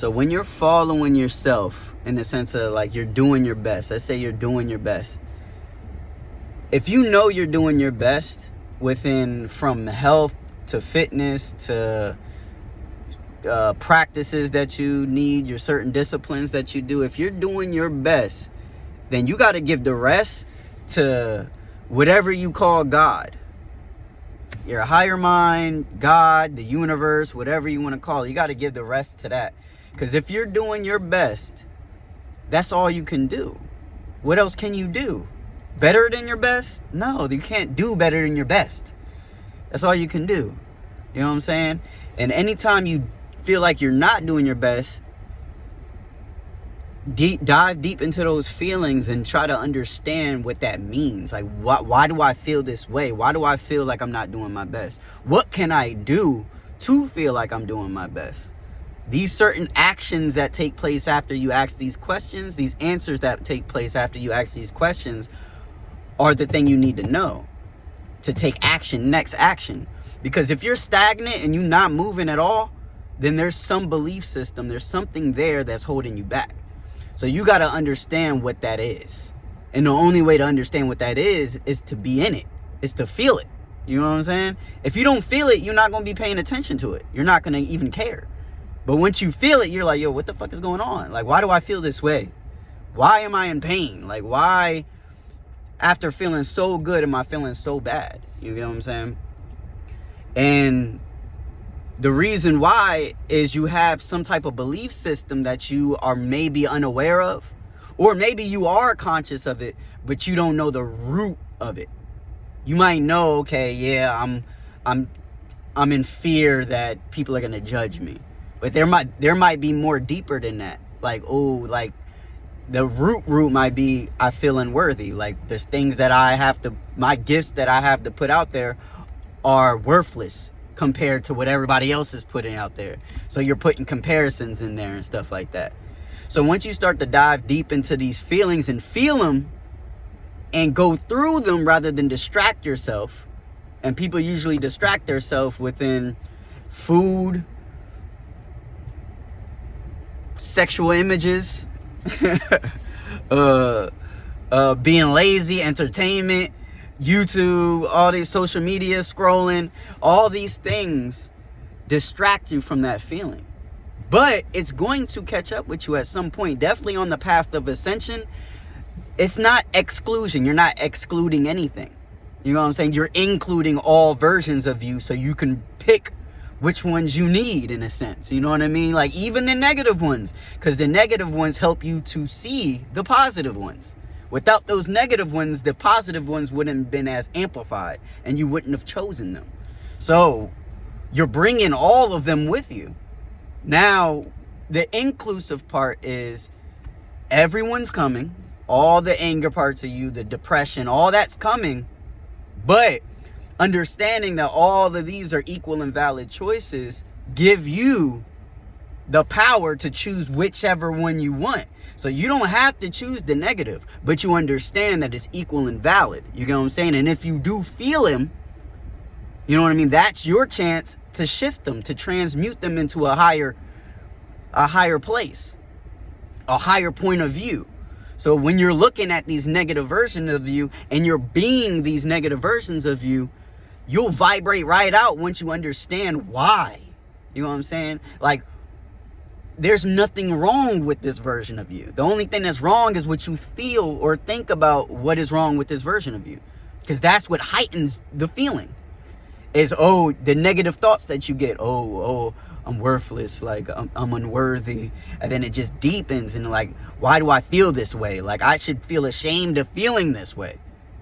So when you're following yourself in the sense of like you're doing your best, let's say you're doing your best. If you know you're doing your best within from health to fitness to practices that you need, your certain disciplines that you do, if you're doing your best, then you got to give the rest to whatever you call God. Your higher mind, God, the universe, whatever you want to call it. You got to give the rest to that. Because if you're doing your best, that's all you can do. What else can you do? Better than your best? No, you can't do better than your best. That's all you can do. You know what I'm saying? And anytime you feel like you're not doing your best, dive deep into those feelings and try to understand what that means. Like, why do I feel this way? Why do I feel like I'm not doing my best? What can I do to feel like I'm doing my best? These certain actions that take place after you ask these questions, these answers that take place after you ask these questions are the thing you need to know to take action, next action. Because if you're stagnant and you're not moving at all, then there's some belief system, there's something there that's holding you back. So you got to understand what that is. And the only way to understand what that is to be in it, is to feel it. You know what I'm saying? If you don't feel it, you're not going to be paying attention to it. You're not going to even care. But once you feel it, you're like, yo, what the fuck is going on? Like, why do I feel this way? Why am I in pain? Like, why, after feeling so good, am I feeling so bad? You get what I'm saying? And the reason why is you have some type of belief system that you are maybe unaware of, or maybe you are conscious of it, but you don't know the root of it. You might know, okay, yeah, I'm in fear that people are gonna judge me, but there might be more deeper than that. Like, oh, like the root might be I feel unworthy. Like there's things that my gifts that I have to put out there are worthless compared to what everybody else is putting out there. So you're putting comparisons in there and stuff like that. So once you start to dive deep into these feelings and feel them and go through them rather than distract yourself, and people usually distract themselves within food, sexual images, being lazy, entertainment, YouTube, all these social media scrolling, all these things distract you from that feeling. But it's going to catch up with you at some point, definitely on the path of ascension. It's not exclusion. You're not excluding anything. You know what I'm saying? You're including all versions of you so you can pick which ones you need, in a sense. You know what I mean? Like even the negative ones, because the negative ones help you to see the positive ones. Without those negative ones, the positive ones wouldn't have been as amplified and you wouldn't have chosen them. So you're bringing all of them with you. Now, the inclusive part is everyone's coming. All the anger parts of you, the depression, all that's coming. But understanding that all of these are equal and valid choices give you the power to choose whichever one you want. So you don't have to choose the negative, but you understand that it's equal and valid. You get what I'm saying? And if you do feel him, you know what I mean? That's your chance to shift them, to transmute them into a higher place, a higher point of view. So when you're looking at these negative versions of you and you're being these negative versions of you, you'll vibrate right out once you understand why. You know what I'm saying? Like, there's nothing wrong with this version of you. The only thing that's wrong is what you feel or think about what is wrong with this version of you. Because that's what heightens the feeling. Is, oh, the negative thoughts that you get. Oh, I'm worthless. Like, I'm unworthy. And then it just deepens. And like, why do I feel this way? Like, I should feel ashamed of feeling this way.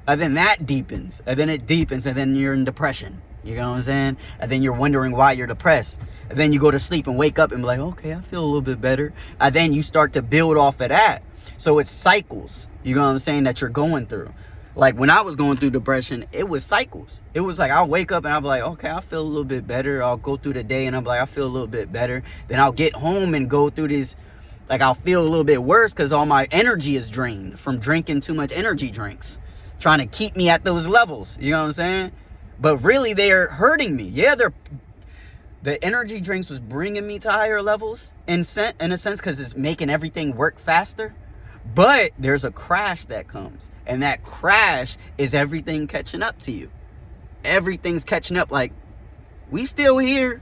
And then that deepens. And then it deepens. And then you're in depression. You know what I'm saying? And then you're wondering why you're depressed. And then you go to sleep and wake up and be like, okay, I feel a little bit better. And then you start to build off of that. So it's cycles, you know what I'm saying, that you're going through. Like when I was going through depression, it was cycles. It was like I'll wake up and I'll be like, okay, I feel a little bit better. I'll go through the day and I'm like, I feel a little bit better. Then I'll get home and go through this, like I'll feel a little bit worse because all my energy is drained from drinking too much energy drinks, trying to keep me at those levels, you know what I'm saying? But really they're hurting me. Yeah, the energy drinks was bringing me to higher levels in a sense, because it's making everything work faster. But there's a crash that comes, and that crash is everything catching up to you. Everything's catching up. Like, we still here.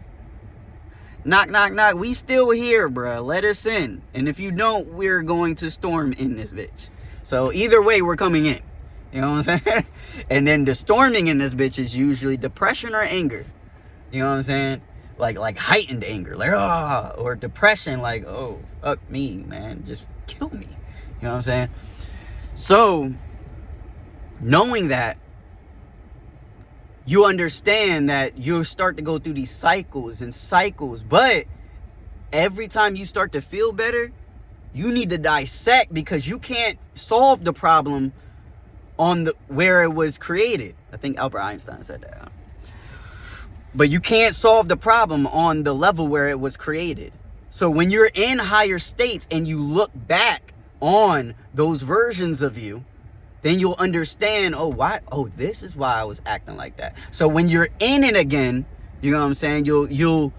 Knock, knock, knock. We still here, bruh. Let us in. And if you don't, we're going to storm in this bitch. So either way, we're coming in. You know what I'm saying? And then the storming in this bitch is usually depression or anger. You know what I'm saying? Like heightened anger. Like, oh, or depression. Like, oh, fuck me, man. Just kill me. You know what I'm saying? So, knowing that, you understand that you'll start to go through these cycles and cycles. But every time you start to feel better, you need to dissect, because you can't solve the problem on where it was created. I think Albert Einstein said that. But you can't solve the problem on the level where it was created. So when you're in higher states and you look back on those versions of you, then you'll understand, oh, this is why I was acting like that. So when you're in it again, you know what I'm saying, you'll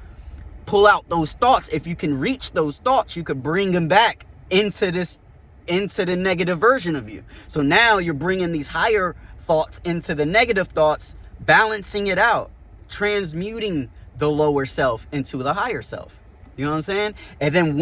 pull out those thoughts. If you can reach those thoughts, you could bring them back into the negative version of you. So now you're bringing these higher thoughts into the negative thoughts, balancing it out, transmuting the lower self into the higher self. You know what I'm saying? And then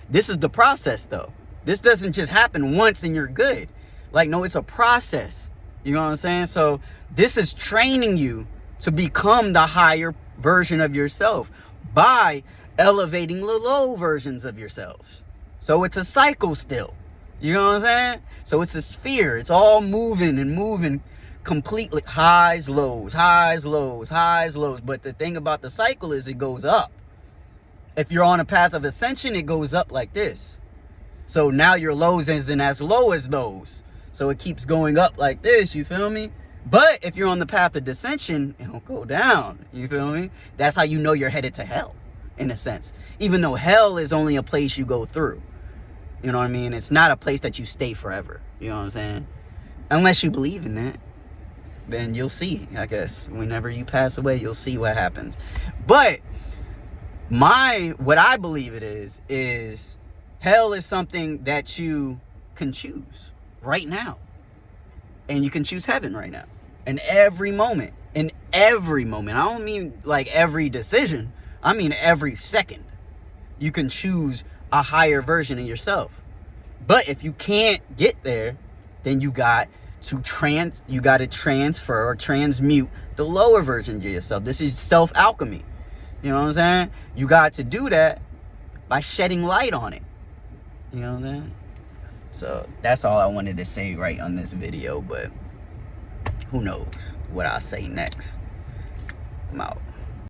this is the process though. This doesn't just happen once and you're good. Like, no, it's a process. You know what I'm saying? So this is training you to become the higher version of yourself by elevating the low versions of yourselves. So it's a cycle still. You know what I'm saying? So it's a sphere. It's all moving and moving completely. Highs, lows, highs, lows, highs, lows. But the thing about the cycle is it goes up. If you're on a path of ascension, it goes up like this. So now your lows isn't as low as those. So it keeps going up like this, you feel me? But if you're on the path of descension, it'll go down, you feel me? That's how you know you're headed to hell, in a sense. Even though hell is only a place you go through. You know what I mean? It's not a place that you stay forever, you know what I'm saying? Unless you believe in that, then you'll see, I guess. Whenever you pass away, you'll see what happens. But what I believe it is hell is something that you can choose right now. And you can choose heaven right now. In every moment. I don't mean like every decision. I mean every second. You can choose a higher version of yourself. But if you can't get there, then you got to transfer or transmute the lower version of yourself. This is self-alchemy. You know what I'm saying? You got to do that by shedding light on it. You know what I'm saying? So that's all I wanted to say right on this video, but who knows what I'll say next. I'm out.